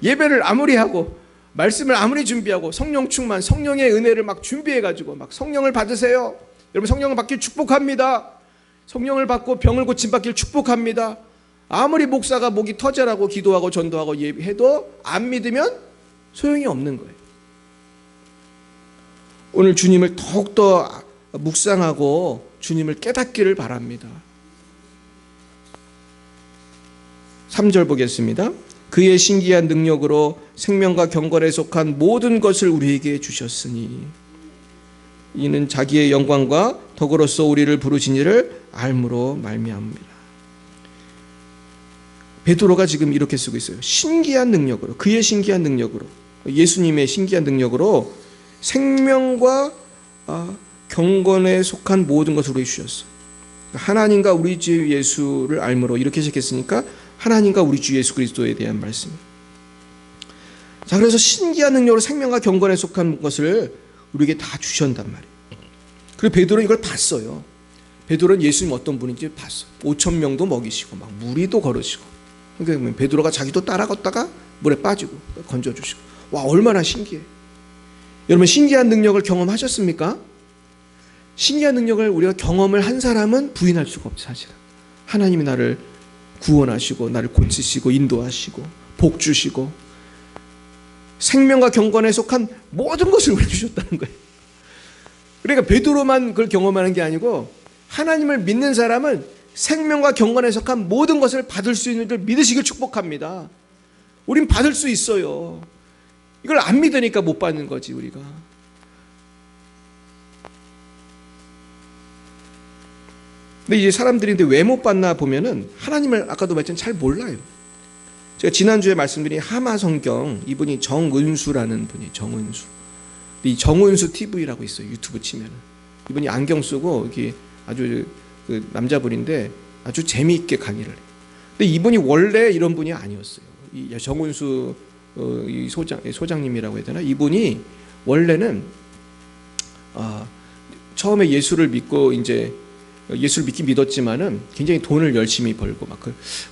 예배를 아무리 하고 말씀을 아무리 준비하고 성령 충만, 성령의 은혜를 막 준비해가지고 막 성령을 받으세요. 여러분 성령을 받길 축복합니다. 성령을 받고 병을 고침받길 축복합니다. 아무리 목사가 목이 터져라고 기도하고 전도하고 예배해도 안 믿으면 소용이 없는 거예요. 오늘 주님을 더욱더 묵상하고 주님을 깨닫기를 바랍니다. 3절 보겠습니다. 그의 신기한 능력으로 생명과 경건에 속한 모든 것을 우리에게 주셨으니 이는 자기의 영광과 덕으로서 우리를 부르신 이를 알므로 말미암습니다. 베드로가 지금 이렇게 쓰고 있어요. 신기한 능력으로 그의 신기한 능력으로 예수님의 신기한 능력으로 생명과 경건에 속한 모든 것을 우리에게 주셨어. 하나님과 우리 주 예수를 알므로 이렇게 시작했으니까 하나님과 우리 주 예수 그리스도에 대한 말씀입니다. 자, 그래서 신기한 능력으로 생명과 경건에 속한 것을 우리에게 다 주셨단 말이에요. 그리고 베드로는 이걸 봤어요. 베드로는 예수님 어떤 분인지 봤어. 5,000명도 먹이시고 막 무리도 걸으시고. 그러니까 베드로가 자기도 따라 걷다가 물에 빠지고 건져주시고. 와, 얼마나 신기해. 여러분 신기한 능력을 경험하셨습니까? 신기한 능력을 우리가 경험을 한 사람은 부인할 수가 없어요. 사실은 하나님이 나를 구원하시고 나를 고치시고 인도하시고 복 주시고 생명과 경건에 속한 모든 것을 우리에게 주셨다는 거예요. 그러니까 베드로만 그걸 경험하는 게 아니고 하나님을 믿는 사람은 생명과 경건에 속한 모든 것을 받을 수 있는 줄 믿으시길 축복합니다. 우린 받을 수 있어요. 이걸 안 믿으니까 못 받는 거지 우리가. 근데 이제 사람들이 왜 못 받나 보면은 하나님을 아까도 말했지만 잘 몰라요. 제가 지난주에 말씀드린 하마성경 이분이 정은수라는 분이 정은수. 이 정은수 TV라고 있어요. 유튜브 치면은 이분이 안경 쓰고 이렇게 아주 그 남자분인데 아주 재미있게 강의를 해요. 근데 이분이 원래 이런 분이 아니었어요. 이 정은수 이 소장님이라고 해야 되나? 이분이 원래는 처음에 예수를 믿고 이제 예수를 믿긴 믿었지만은 굉장히 돈을 열심히 벌고 막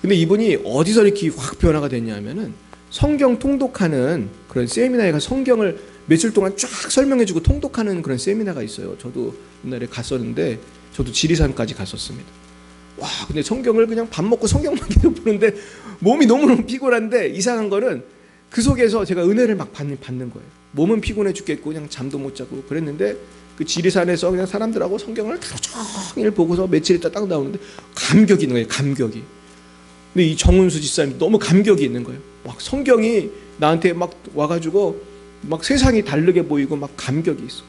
근데 이분이 어디서 이렇게 확 변화가 됐냐면은 성경 통독하는 그런 세미나에 가서 성경을 며칠 동안 쫙 설명해주고 통독하는 그런 세미나가 있어요. 저도 옛날에 갔었는데 저도 지리산까지 갔었습니다. 와, 근데 성경을 그냥 밥 먹고 성경만 계속 보는데 몸이 너무너무 피곤한데 이상한 거는 그 속에서 제가 은혜를 막 받는 거예요. 몸은 피곤해 죽겠고 그냥 잠도 못 자고 그랬는데 그 지리산에서 그냥 사람들하고 성경을 하루 종일 보고서 며칠 있다 딱 나오는데 감격이 있는 거예요. 감격이. 근데 이 정은수 집사님이 너무 감격이 있는 거예요. 막 성경이 나한테 막 와가지고 막 세상이 다르게 보이고 막 감격이 있어.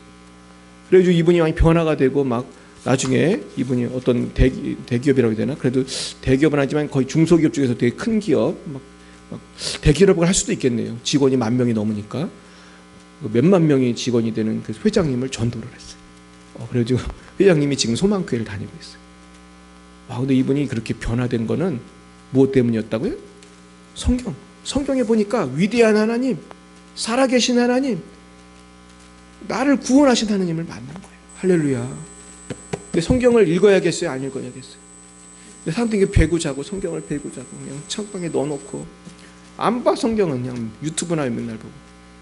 그래가지고 이분이 많이 변화가 되고 막 나중에 이분이 어떤 대기업이라고 해야 되나? 그래도 대기업은 아니지만 거의 중소기업 중에서 되게 큰 기업 막 대기업을 할 수도 있겠네요. 직원이 10,000명이 넘으니까 몇만 명이 직원이 되는 그 회장님을 전도를 했어요. 그래가지고 회장님이 지금 소망교회를 다니고 있어요. 근데 이분이 그렇게 변화된 거는 무엇 때문이었다고요? 성경에 보니까 위대한 하나님, 살아계신 하나님, 나를 구원하신 하나님을 만난 거예요. 할렐루야. 근데 성경을 읽어야겠어요? 안 읽어야겠어요? 근데 사람들이 이게 베고 자고 성경을 베고 자고 그냥 책방에 넣어놓고 안 봐. 성경은 그냥 유튜브나 맨날 보고.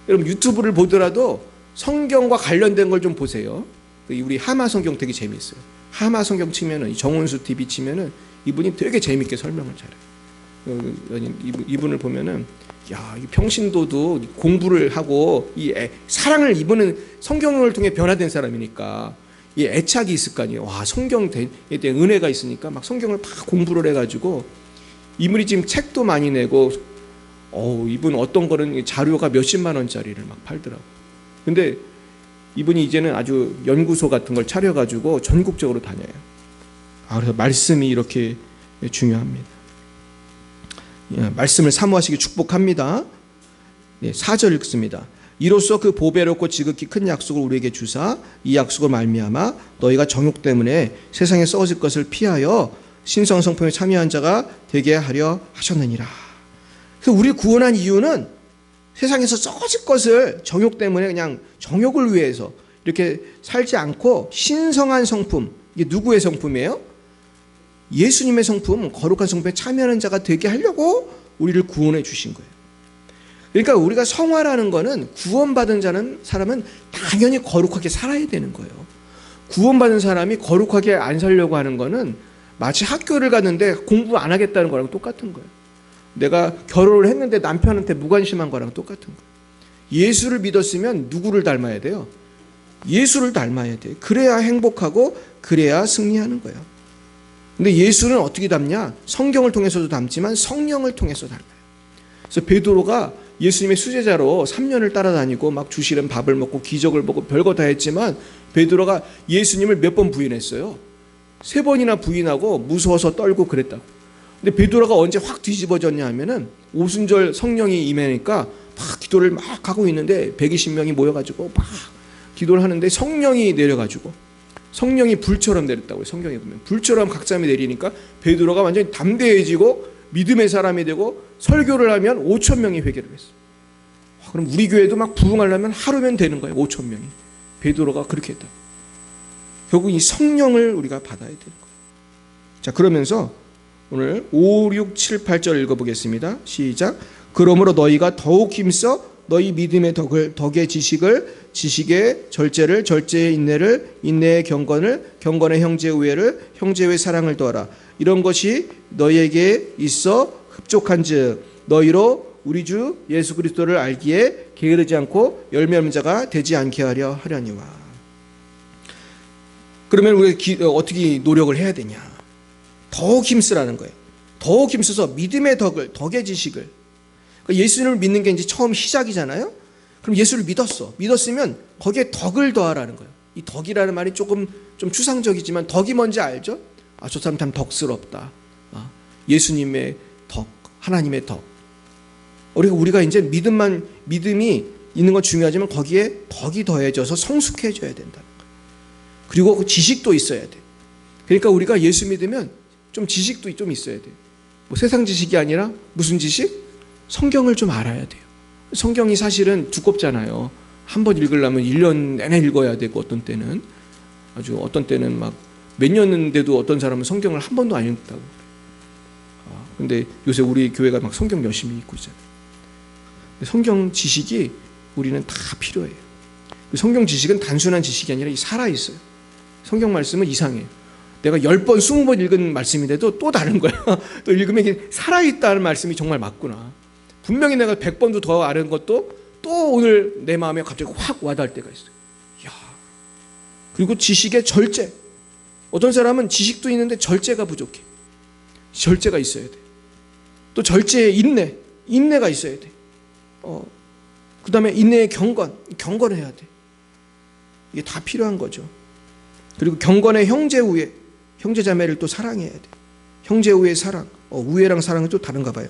여러분 유튜브를 보더라도 성경과 관련된 걸 좀 보세요. 우리 하마 성경 되게 재미있어요. 하마 성경 치면은 정원수 TV 치면은 이분이 되게 재미있게 설명을 잘해요. 이분을 보면은 야, 이 평신도도 공부를 하고 사랑을 이분은 성경을 통해 변화된 사람이니까 이 애착이 있을 거 아니에요. 와, 성경에 대한 은혜가 있으니까 막 성경을 막 공부를 해가지고 이분이 지금 책도 많이 내고 이분 어떤 거는 자료가 몇십만 원짜리를 막 팔더라고. 근데 이분이 이제는 아주 연구소 같은 걸 차려가지고 전국적으로 다녀요. 그래서 말씀이 이렇게 중요합니다. 말씀을 사모하시기 축복합니다. 4절 읽습니다. 이로써 그 보배롭고 지극히 큰 약속을 우리에게 주사 이 약속을 말미암아 너희가 정욕 때문에 세상에 썩어질 것을 피하여 신성 성품에 참여한 자가 되게 하려 하셨느니라. 그래서 우리 구원한 이유는 세상에서 썩어질 것을 정욕 때문에 그냥 정욕을 위해서 이렇게 살지 않고 신성한 성품, 이게 누구의 성품이에요? 예수님의 성품, 거룩한 성품에 참여하는 자가 되게 하려고 우리를 구원해 주신 거예요. 그러니까 우리가 성화라는 거는 구원받은 사람은 당연히 거룩하게 살아야 되는 거예요. 구원받은 사람이 거룩하게 안 살려고 하는 거는 마치 학교를 갔는데 공부 안 하겠다는 거랑 똑같은 거예요. 내가 결혼을 했는데 남편한테 무관심한 거랑 똑같은 거예요. 예수를 믿었으면 누구를 닮아야 돼요? 예수를 닮아야 돼요. 그래야 행복하고 그래야 승리하는 거예요. 근데 예수는 어떻게 닮냐? 성경을 통해서도 닮지만 성령을 통해서 닮아요. 그래서 베드로가 예수님의 수제자로 3년을 따라다니고 막 주시는 밥을 먹고 기적을 보고 별거 다 했지만 베드로가 예수님을 몇 번 부인했어요. 3번이나 부인하고 무서워서 떨고 그랬다고. 근데 베드로가 언제 확 뒤집어졌냐 하면은 오순절 성령이 임하니까 막 기도를 막 하고 있는데 120명이 모여가지고 막 기도를 하는데 성령이 내려가지고 성령이 불처럼 내렸다고요. 성경에 보면 불처럼 각잠이 내리니까 베드로가 완전히 담대해지고 믿음의 사람이 되고 설교를 하면 5천 명이 회개를 했어요. 그럼 우리 교회도 막 부흥하려면 하루면 되는 거예요. 5천 명이. 베드로가 그렇게 했다. 결국 이 성령을 우리가 받아야 되는 거예요. 자, 그러면서 오늘 5, 6, 7, 8절 읽어보겠습니다. 시작. 그러므로 너희가 더욱 힘써 너희 믿음의 덕의 지식의 절제를, 절제의 인내를, 인내의 경건을, 경건의 형제의 우애를, 형제의 사랑을 더하라. 이런 것이 너희에게 있어 흡족한즉 너희로 우리 주 예수 그리스도를 알기에 게으르지 않고 열매 없는 자가 되지 않게 하려니와. 그러면 우리가 어떻게 노력을 해야 되냐? 더욱 힘쓰라는 거예요. 더욱 힘써서 믿음의 덕의 지식을. 그러니까 예수님을 믿는 게 이제 처음 시작이잖아요. 그럼 예수를 믿었으면 거기에 덕을 더하라는 거예요. 이 덕이라는 말이 조금 좀 추상적이지만 덕이 뭔지 알죠? 저 사람 참 덕스럽다. 예수님의 덕, 하나님의 덕. 우리가 이제 믿음이 있는 건 중요하지만 거기에 덕이 더해져서 성숙해져야 된다. 그리고 그 지식도 있어야 돼. 그러니까 우리가 예수 믿으면 좀 지식도 좀 있어야 돼. 뭐 세상 지식이 아니라 무슨 지식? 성경을 좀 알아야 돼요. 성경이 사실은 두껍잖아요. 한 번 읽으려면 1년 내내 읽어야 되고 어떤 때는 막 몇 년인데도 어떤 사람은 성경을 한 번도 안 읽다고. 근데 요새 우리 교회가 막 성경 열심히 읽고 있잖아요. 성경 지식이 우리는 다 필요해요. 성경 지식은 단순한 지식이 아니라 살아있어요. 성경 말씀은 이상해요. 내가 10번, 20번 읽은 말씀인데도 또 다른 거야. 또 읽으면 이게 살아있다는 말씀이 정말 맞구나. 분명히 내가 100번도 더 아는 것도 또 오늘 내 마음에 갑자기 확 와닿을 때가 있어요. 이야. 그리고 지식의 절제. 어떤 사람은 지식도 있는데 절제가 부족해. 절제가 있어야 돼. 또 절제의 인내가 있어야 돼. 그 다음에 인내의 경건을 해야 돼. 이게 다 필요한 거죠. 그리고 경건의 형제우애, 형제자매를 또 사랑해야 돼. 형제우애 사랑, 우애랑 사랑은 또 다른가 봐요.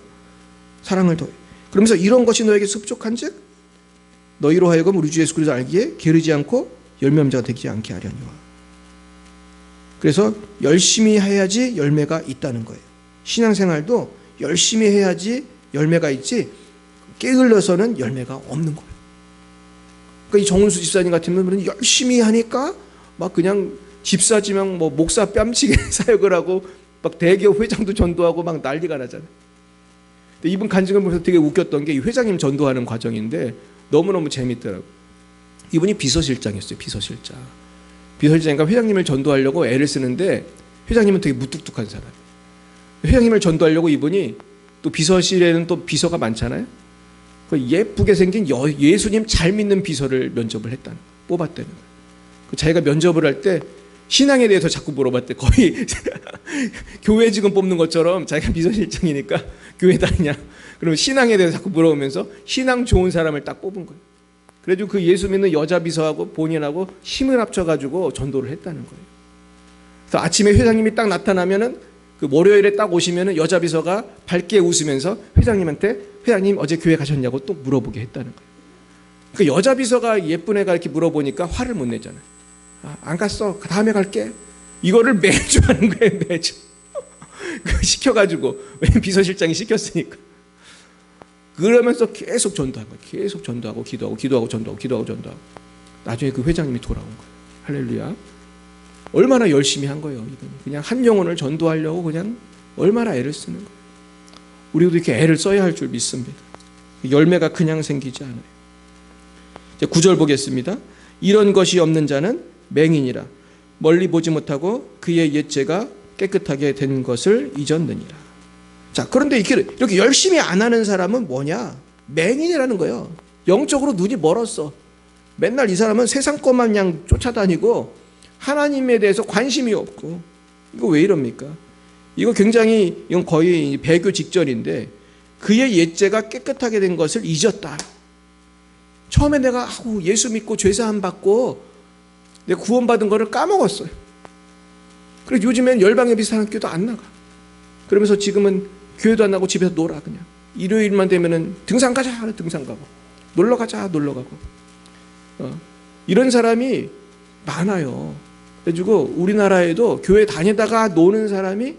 사랑을 더해. 그러면서 이런 것이 너에게 흡족한즉 너희로 하여금 우리 주 예수 그리스도 알기에 게으르지 않고 열매 없는 자가 되지 않게 하려니와. 그래서 열심히 해야지 열매가 있다는 거예요. 신앙생활도 열심히 해야지 열매가 있지 게을러서는 열매가 없는 거예요. 그러니까 이 정은수 집사님 같은 분은 열심히 하니까 막 그냥 집사지만 뭐 목사 뺨치게 사역을 하고 막 대기업 회장도 전도하고 막 난리가 나잖아요. 근데 이분 간증을 보면서 되게 웃겼던 게 이 회장님 전도하는 과정인데 너무너무 재밌더라고요. 이분이 비서실장이었어요. 비서실장이니까 회장님을 전도하려고 애를 쓰는데 회장님은 되게 무뚝뚝한 사람이에요. 회장님을 전도하려고 이분이 또 비서실에는 또 비서가 많잖아요. 예쁘게 생긴 예수님 잘 믿는 비서를 면접을 했다는 거예요. 뽑았다는 거예요. 자기가 면접을 할 때 신앙에 대해서 자꾸 물어봤대. 거의 교회 직원 뽑는 것처럼 자기가 비서실장이니까 교회 다니냐. 그러면 신앙에 대해서 자꾸 물어보면서 신앙 좋은 사람을 딱 뽑은 거예요. 그래가지고 그 예수 믿는 여자 비서하고 본인하고 힘을 합쳐가지고 전도를 했다는 거예요. 그래서 아침에 회장님이 딱 나타나면은 그 월요일에 딱 오시면은 여자 비서가 밝게 웃으면서 회장님한테 회장님 어제 교회 가셨냐고 또 물어보게 했다는 거예요. 그 여자 비서가 예쁜 애가 이렇게 물어보니까 화를 못 내잖아요. 안 갔어. 다음에 갈게. 이거를 매주 하는 거예요. 매주. 시켜가지고. 왜냐면 비서실장이 시켰으니까. 그러면서 계속 전도한 거예요. 계속 전도하고 기도하고 전도하고. 나중에 그 회장님이 돌아온 거예요. 할렐루야. 얼마나 열심히 한 거예요. 이분이. 그냥 한 영혼을 전도하려고 그냥 얼마나 애를 쓰는 거예요. 우리도 이렇게 애를 써야 할 줄 믿습니다. 열매가 그냥 생기지 않아요. 이제 9절 보겠습니다. 이런 것이 없는 자는 맹인이라 멀리 보지 못하고 그의 옛죄가 깨끗하게 된 것을 잊었느니라. 자, 그런데 이렇게 열심히 안 하는 사람은 뭐냐? 맹인이라는 거예요. 영적으로 눈이 멀었어. 맨날 이 사람은 세상 것만 그냥 쫓아다니고 하나님에 대해서 관심이 없고. 이거 왜 이럽니까? 이건 거의 배교 직전인데 그의 옛죄가 깨끗하게 된 것을 잊었다. 처음에 내가 예수 믿고 죄사함 받고 내가 구원받은 거를 까먹었어요. 그래서 요즘엔 열방에 비슷한 교도 안 나가. 그러면서 지금은 교회도 안 나고 집에서 놀아. 그냥 일요일만 되면은 등산 가자 하는 등산 가고 놀러 가자 놀러 가고 이런 사람이 많아요. 그래가지고 우리나라에도 교회 다니다가 노는 사람이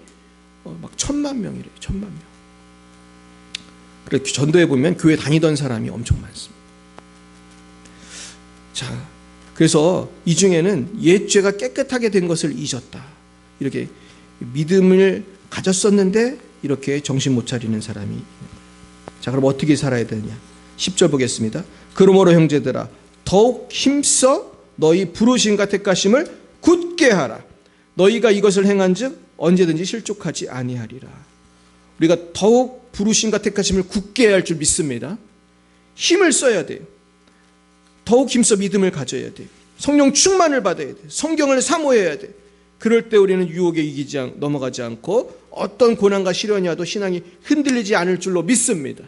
막 1000만 명이래요. 1000만 명. 그래서 전도해 보면 교회 다니던 사람이 엄청 많습니다. 자, 그래서 이 중에는 옛죄가 깨끗하게 된 것을 잊었다. 이렇게 믿음을 가졌었는데 이렇게 정신 못 차리는 사람이 있는 거예요. 자, 그럼 어떻게 살아야 되느냐? 10절 보겠습니다. 그러므로 형제들아 더욱 힘써 너희 부르심과 택하심을 굳게 하라. 너희가 이것을 행한즉 언제든지 실족하지 아니하리라. 우리가 더욱 부르심과 택하심을 굳게 해야 할 줄 믿습니다. 힘을 써야 돼요. 더욱 힘써 믿음을 가져야 돼. 성령 충만을 받아야 돼. 성경을 사모해야 돼. 그럴 때 우리는 유혹에 넘어가지 않고 어떤 고난과 시련이 와도 신앙이 흔들리지 않을 줄로 믿습니다.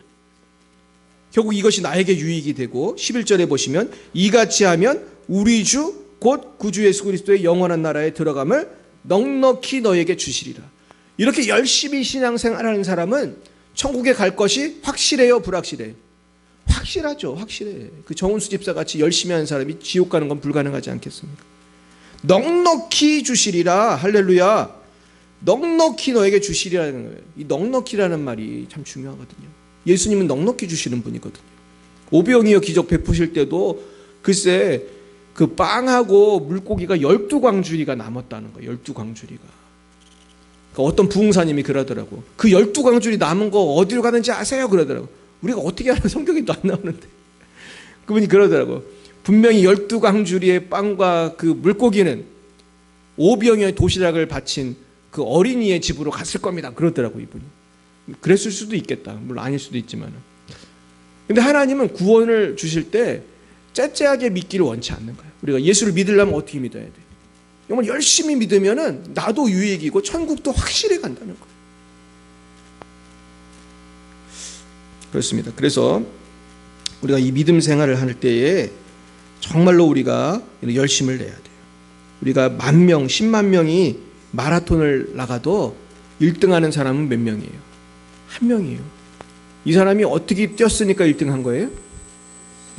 결국 이것이 나에게 유익이 되고 11절에 보시면 이같이 하면 우리 주 곧 구주 예수 그리스도의 영원한 나라에 들어감을 넉넉히 너에게 주시리라. 이렇게 열심히 신앙생활하는 사람은 천국에 갈 것이 확실해요, 불확실해요? 확실하죠. 확실해. 그 정은수 집사 같이 열심히 하는 사람이 지옥 가는 건 불가능하지 않겠습니까? 넉넉히 주시리라. 할렐루야. 넉넉히 너에게 주시리라는 거예요. 이 넉넉히라는 말이 참 중요하거든요. 예수님은 넉넉히 주시는 분이거든요. 오병이어 기적 베푸실 때도 글쎄 그 빵하고 물고기가 12광주리가 남았다는 거예요. 12광주리가. 그러니까 어떤 부흥사님이 그러더라고. 그 12광주리 남은 거 어디로 가는지 아세요? 그러더라고. 우리가 어떻게 알아? 성경에도 안 나오는데. 그분이 그러더라고. 분명히 12광주리의 빵과 그 물고기는 오병이어의 도시락을 바친 그 어린이의 집으로 갔을 겁니다. 그러더라고 이분이. 그랬을 수도 있겠다. 물론 아닐 수도 있지만. 근데 하나님은 구원을 주실 때 째째하게 믿기를 원치 않는 거예요. 우리가 예수를 믿으려면 어떻게 믿어야 돼? 정말 열심히 믿으면은 나도 유익이고 천국도 확실히 간다는 거예요. 그렇습니다. 그래서 우리가 이 믿음 생활을 할 때에 정말로 우리가 열심을 내야 돼요. 우리가 10,000명, 10만 명이 마라톤을 나가도 1등 하는 사람은 몇 명이에요? 한 명이에요. 이 사람이 어떻게 뛰었으니까 1등 한 거예요?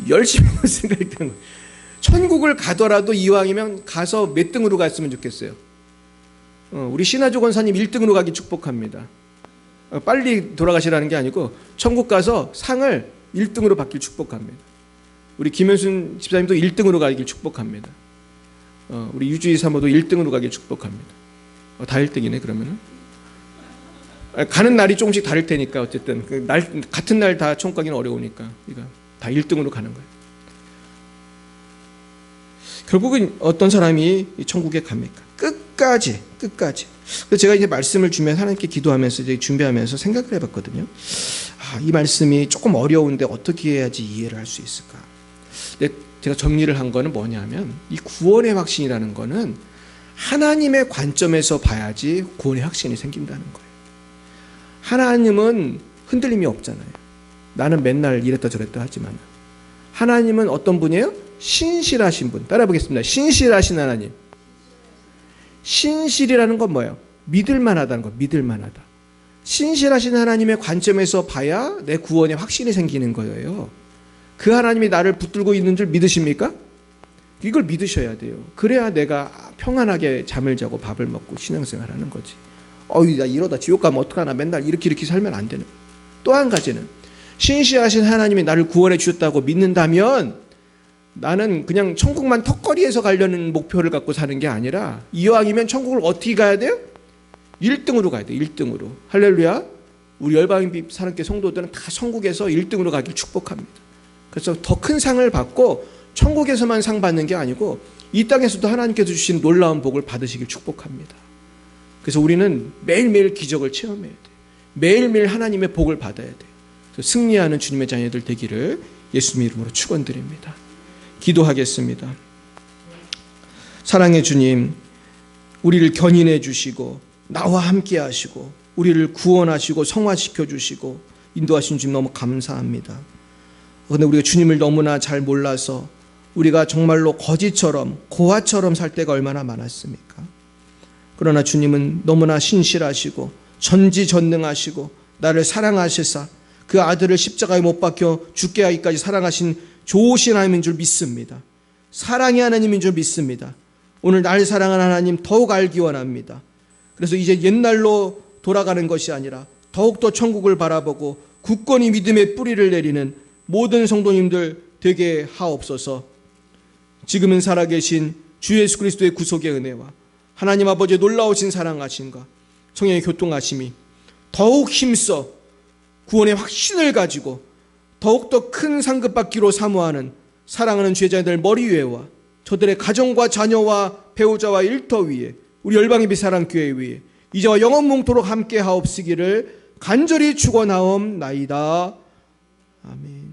열심히 뛰었으니까 1등 한 거예요. 천국을 가더라도 이왕이면 가서 몇 등으로 갔으면 좋겠어요? 우리 신하조 권사님 1등으로 가기 축복합니다. 빨리 돌아가시라는 게 아니고 천국 가서 상을 1등으로 받길 축복합니다. 우리 김현순 집사님도 1등으로 가길 축복합니다. 우리 유주희 사모도 1등으로 가길 축복합니다. 다 1등이네 그러면은. 가는 날이 조금씩 다를 테니까 어쨌든 같은 날 다 천국 가기는 어려우니까 그러니까 다 1등으로 가는 거예요. 결국은 어떤 사람이 천국에 갑니까? 끝까지. 그래서 제가 이제 말씀을 주면 하나님께 기도하면서 이제 준비하면서 생각을 해봤거든요. 이 말씀이 조금 어려운데 어떻게 해야지 이해를 할 수 있을까? 근데 제가 정리를 한 거는 뭐냐면 이 구원의 확신이라는 거는 하나님의 관점에서 봐야지 구원의 확신이 생긴다는 거예요. 하나님은 흔들림이 없잖아요. 나는 맨날 이랬다 저랬다 하지만 하나님은 어떤 분이에요? 신실하신 분. 따라 보겠습니다. 신실하신 하나님. 신실이라는 건 뭐예요? 믿을만하다는 거. 믿을만하다. 신실하신 하나님의 관점에서 봐야 내 구원의 확신이 생기는 거예요. 그 하나님이 나를 붙들고 있는 줄 믿으십니까? 이걸 믿으셔야 돼요. 그래야 내가 평안하게 잠을 자고 밥을 먹고 신앙생활하는 거지. 나 이러다 지옥 가면 어떡하나 맨날 이렇게 살면 안 되는. 또 한 가지는 신실하신 하나님이 나를 구원해 주셨다고 믿는다면 나는 그냥 천국만 턱걸이에서 가려는 목표를 갖고 사는 게 아니라 이왕이면 천국을 어떻게 가야 돼요? 1등으로 가야 돼요. 1등으로. 할렐루야. 우리 열방의 사랑교회 성도들은 다 천국에서 1등으로 가길 축복합니다. 그래서 더 큰 상을 받고 천국에서만 상 받는 게 아니고 이 땅에서도 하나님께서 주신 놀라운 복을 받으시길 축복합니다. 그래서 우리는 매일매일 기적을 체험해야 돼요. 매일매일 하나님의 복을 받아야 돼요. 그래서 승리하는 주님의 자녀들 되기를 예수님 이름으로 축원드립니다. 기도하겠습니다. 사랑의 주님, 우리를 견인해 주시고 나와 함께 하시고 우리를 구원하시고 성화시켜 주시고 인도하신 주님 너무 감사합니다. 그런데 우리가 주님을 너무나 잘 몰라서 우리가 정말로 거지처럼 고아처럼 살 때가 얼마나 많았습니까? 그러나 주님은 너무나 신실하시고 전지전능하시고 나를 사랑하시사 그 아들을 십자가에 못 박혀 죽게 하기까지 사랑하신 좋으신 하나님인 줄 믿습니다. 사랑의 하나님인 줄 믿습니다. 오늘 날 사랑하는 하나님 더욱 알기 원합니다. 그래서 이제 옛날로 돌아가는 것이 아니라 더욱더 천국을 바라보고 굳건히 믿음의 뿌리를 내리는 모든 성도님들 되게 하옵소서. 지금은 살아계신 주 예수 그리스도의 구속의 은혜와 하나님 아버지의 놀라우신 사랑하심과 성령의 교통하심이 더욱 힘써 구원의 확신을 가지고 더욱더 큰 상급받기로 사모하는 사랑하는 제자들 머리 위에와 저들의 가정과 자녀와 배우자와 일터 위에 우리 열방예비 사랑교회 위에 이제와 영원 뭉토록 함께 하옵시기를 간절히 축원하옵나이다. 아멘.